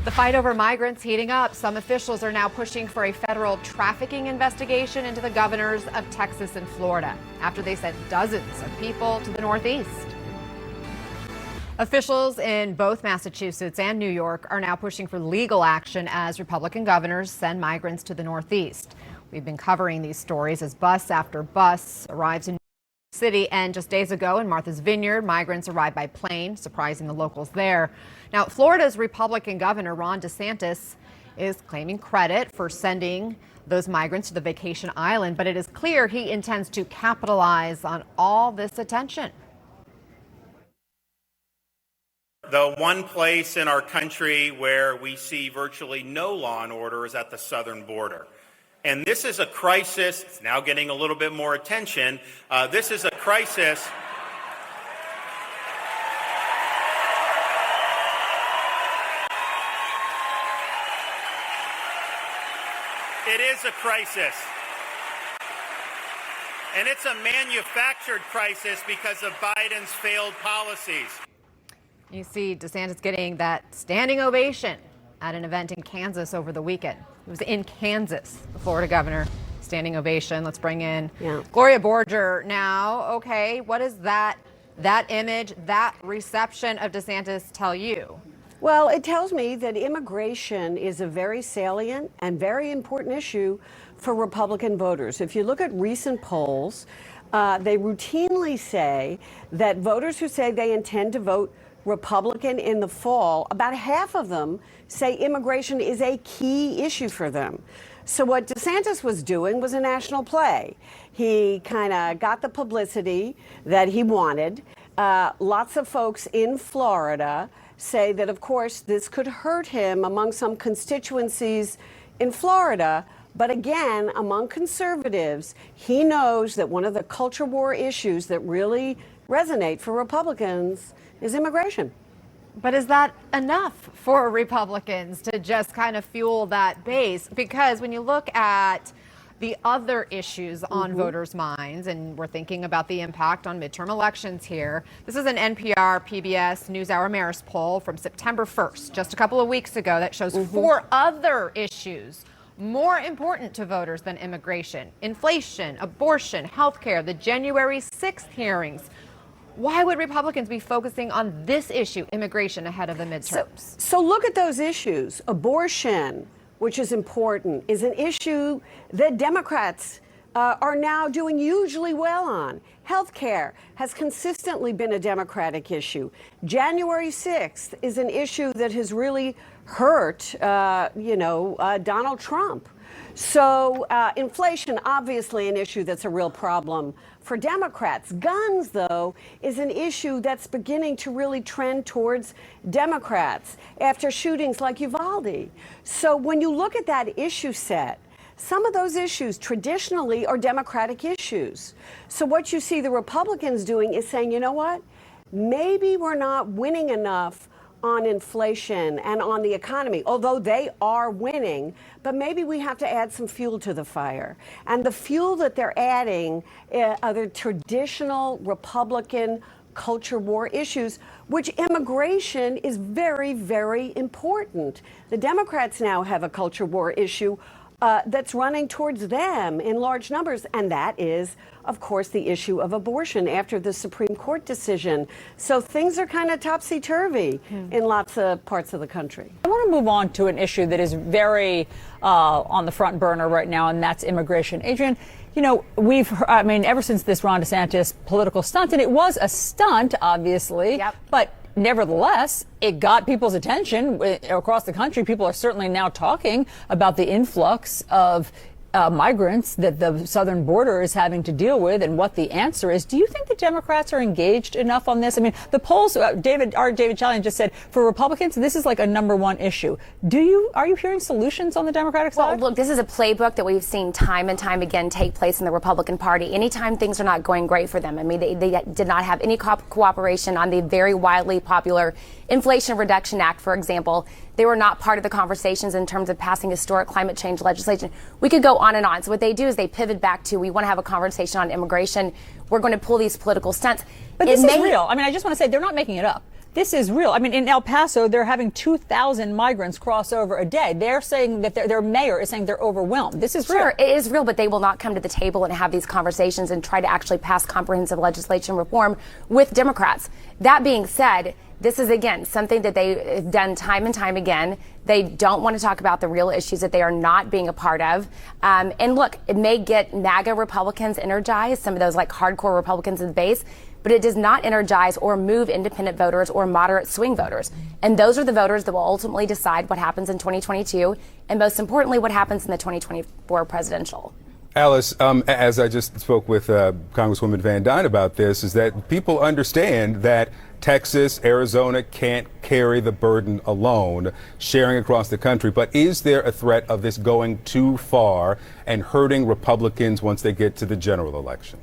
The fight over migrants heating up. Some officials are now pushing for a federal trafficking investigation into the governors of Texas and Florida after they sent dozens of people to the Northeast. Officials in both Massachusetts and New York are now pushing for legal action as Republican governors send migrants to the Northeast. We've been covering these stories as bus after bus arrives in New York City, and just days ago in Martha's Vineyard, migrants arrived by plane, surprising the locals there. Now, Florida's Republican Governor Ron DeSantis is claiming credit for sending those migrants to the vacation island, but it is clear he intends to capitalize on all this attention. The one place in our country where we see virtually no law and order is at the southern border. And this is a crisis. It's now getting a little bit more attention. This is a crisis. It is a crisis. And it's a manufactured crisis because of Biden's failed policies. You see DeSantis getting that standing ovation at an event in Kansas over the weekend. It was in Kansas, the Florida governor, standing ovation. Let's bring in Gloria Borger now. Okay, what does that image, that reception of DeSantis tell you? Well, it tells me that immigration is a very salient and very important issue for Republican voters. If you look at recent polls, they routinely say that voters who say they intend to vote Republican in the fall, about half of them say immigration is a key issue for them. So what DeSantis was doing was a national play. He kind of got the publicity that he wanted. Lots of folks in Florida say that, of course, this could hurt him among some constituencies in Florida. But again, among conservatives, he knows that one of the culture war issues that really resonate for Republicans is immigration. But is that enough for Republicans to just kind of fuel that base? Because when you look at the other issues on voters' minds, and we're thinking about the impact on midterm elections here, this is an NPR PBS NewsHour Marist poll from September 1st, just a couple of weeks ago, that shows 4 other issues more important to voters than immigration: inflation, abortion, healthcare, the January 6th hearings. Why would Republicans be focusing on this issue, immigration, ahead of the midterms? So look at those issues. Abortion, which is important, is an issue that Democrats are now doing hugely well on. Healthcare has consistently been a Democratic issue. January 6th is an issue that has really hurt, Donald Trump. So inflation, obviously an issue that's a real problem for Democrats. Guns, though, is an issue that's beginning to really trend towards Democrats after shootings like Uvalde. So when you look at that issue set, some of those issues traditionally are Democratic issues. So what you see the Republicans doing is saying, you know what, maybe we're not winning enough on inflation and on the economy, although they are winning, but maybe we have to add some fuel to the fire. And the fuel that they're adding are the traditional Republican culture war issues, which immigration is very, very important. The Democrats now have a culture war issue that's running towards them in large numbers, and that is, of course, the issue of abortion after the Supreme Court decision. So things are kind of topsy-turvy in lots of parts of the country. I want to move on to an issue that is very on the front burner right now, and that's immigration. Adrian, you know, ever since this Ron DeSantis political stunt, and it was a stunt, obviously, but nevertheless, it got people's attention across the country. People are certainly now talking about the influx of migrants that the southern border is having to deal with and what the answer is. Do you think the Democrats are engaged enough on this? I mean, the polls, David Chalian just said, for Republicans, this is like a #1 issue. Are you hearing solutions on the Democratic side? Well, look, this is a playbook that we've seen time and time again take place in the Republican Party. Anytime things are not going great for them. I mean, they did not have any cooperation on the very widely popular Inflation Reduction Act, for example. They were not part of the conversations in terms of passing historic climate change legislation. We could go on and on. So what they do is they pivot back to, we want to have a conversation on immigration. We're going to pull these political stunts. But this is real. I mean, I just want to say they're not making it up. this is real. I mean, in El Paso, they're having 2,000 migrants cross over a day. They're saying that their mayor is saying they're overwhelmed. This is real. Sure, it is real, but they will not come to the table and have these conversations and try to actually pass comprehensive legislation reform with Democrats. That being said, this is, again, something that they've done time and time again. They don't want to talk about the real issues that they are not being a part of. And look, it may get MAGA Republicans energized, some of those like hardcore Republicans in the base, but it does not energize or move independent voters or moderate swing voters. And those are the voters that will ultimately decide what happens in 2022 and, most importantly, what happens in the 2024 presidential. Alice, as I just spoke with Congresswoman Van Dyne about this, is that people understand that Texas, Arizona can't carry the burden alone, sharing across the country. But is there a threat of this going too far and hurting Republicans once they get to the general election?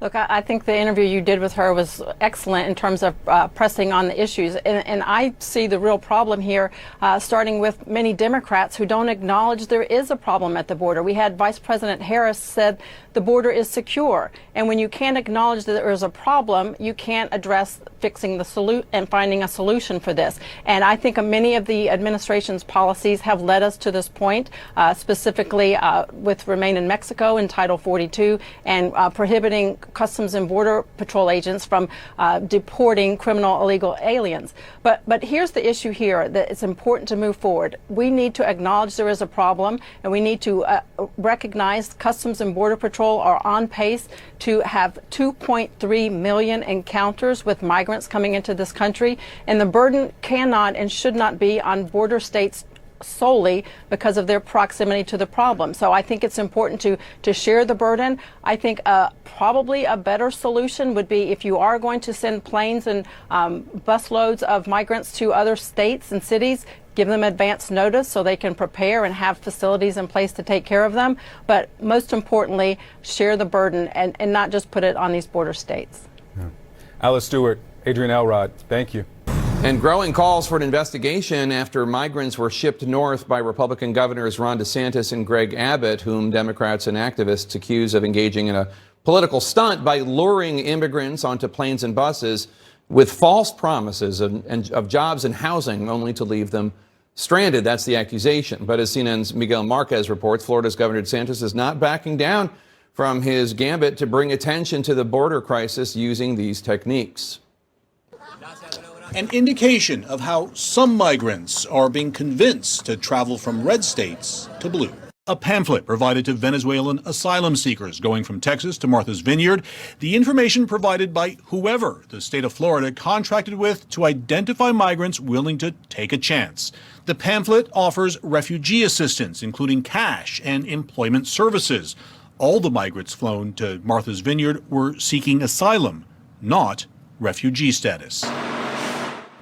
Look, I think the interview you did with her was excellent in terms of pressing on the issues. And I see the real problem here, starting with many Democrats who don't acknowledge there is a problem at the border. We had Vice President Harris said the border is secure. And when you can't acknowledge that there is a problem, you can't address fixing the and finding a solution for this. And I think many of the administration's policies have led us to this point, specifically with Remain in Mexico in Title 42 and prohibiting Customs and Border Patrol agents from deporting criminal illegal aliens. But here's the issue here, that it's important to move forward. We need to acknowledge there is a problem, and we need to recognize Customs and Border Patrol are on pace to have 2.3 million encounters with migrants coming into this country. And the burden cannot and should not be on border states solely because of their proximity to the problem. So I think it's important to share the burden. I think probably a better solution would be if you are going to send planes and busloads of migrants to other states and cities, give them advance notice so they can prepare and have facilities in place to take care of them. But most importantly, share the burden and not just put it on these border states. Yeah. Alice Stewart, Adrian Elrod, thank you. And growing calls for an investigation after migrants were shipped north by Republican governors Ron DeSantis and Greg Abbott, whom Democrats and activists accuse of engaging in a political stunt by luring immigrants onto planes and buses with false promises of jobs and housing, only to leave them stranded. That's the accusation. But as CNN's Miguel Marquez reports, Florida's Governor DeSantis is not backing down from his gambit to bring attention to the border crisis using these techniques. An indication of how some migrants are being convinced to travel from red states to blue. A pamphlet provided to Venezuelan asylum seekers going from Texas to Martha's Vineyard. The information provided by whoever the state of Florida contracted with to identify migrants willing to take a chance. The pamphlet offers refugee assistance, including cash and employment services. All the migrants flown to Martha's Vineyard were seeking asylum, not refugee status.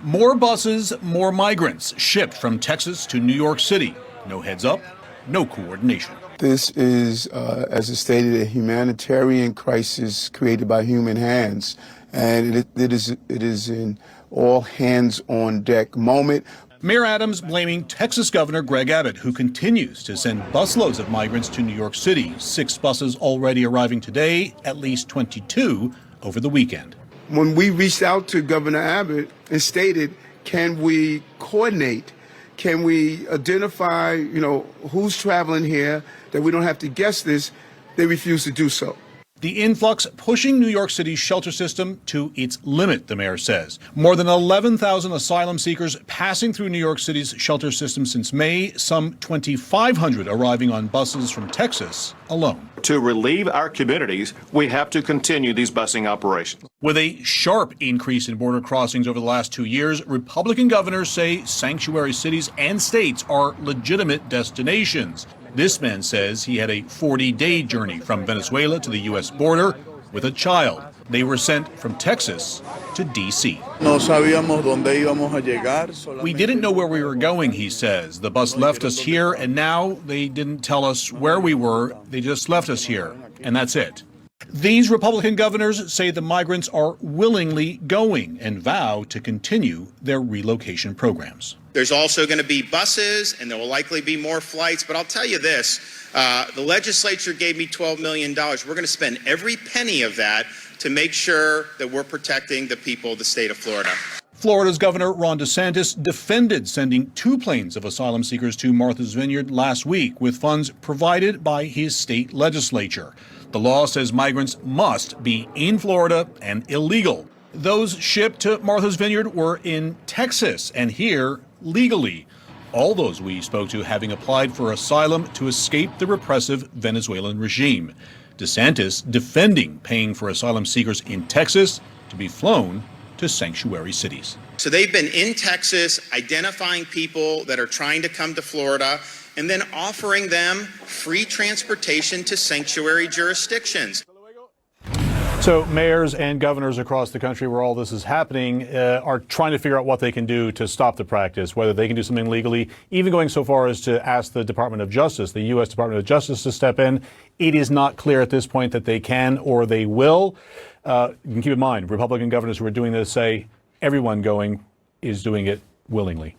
More buses, more migrants shipped from Texas to New York City. No heads up, no coordination. This is, as is stated, a humanitarian crisis created by human hands, and it is an all hands on deck moment. Mayor Adams blaming Texas Governor Greg Abbott, who continues to send busloads of migrants to New York City. 6 buses already arriving today, at least 22 over the weekend. When we reached out to Governor Abbott and stated, can we coordinate? Can we identify, who's traveling here, that we don't have to guess this? They refused to do so. The influx pushing New York City's shelter system to its limit, the mayor says. More than 11,000 asylum seekers passing through New York City's shelter system since May, some 2,500 arriving on buses from Texas alone. To relieve our communities, we have to continue these busing operations. With a sharp increase in border crossings over the last 2 years, Republican governors say sanctuary cities and states are legitimate destinations. This man says he had a 40-day journey from Venezuela to the U.S. border with a child. They were sent from Texas to D.C. We didn't know where we were going, he says. The bus left us here, and now they didn't tell us where we were. They just left us here, and that's it. These Republican governors say the migrants are willingly going and vow to continue their relocation programs. There's also going to be buses, and there will likely be more flights. But I'll tell you this, the legislature gave me $12 million. We're going to spend every penny of that to make sure that we're protecting the people of the state of Florida. Florida's Governor Ron DeSantis defended sending 2 planes of asylum seekers to Martha's Vineyard last week with funds provided by his state legislature. The law says migrants must be in Florida and illegal. Those shipped to Martha's Vineyard were in Texas and here legally. All those we spoke to having applied for asylum to escape the repressive Venezuelan regime. DeSantis defending paying for asylum seekers in Texas to be flown to sanctuary cities. So they've been in Texas identifying people that are trying to come to Florida and then offering them free transportation to sanctuary jurisdictions. So mayors and governors across the country where all this is happening are trying to figure out what they can do to stop the practice, whether they can do something legally, even going so far as to ask the Department of Justice, the U.S. Department of Justice, to step in. It is not clear at this point that they can or they will. You can keep in mind, Republican governors who are doing this say everyone going is doing it willingly.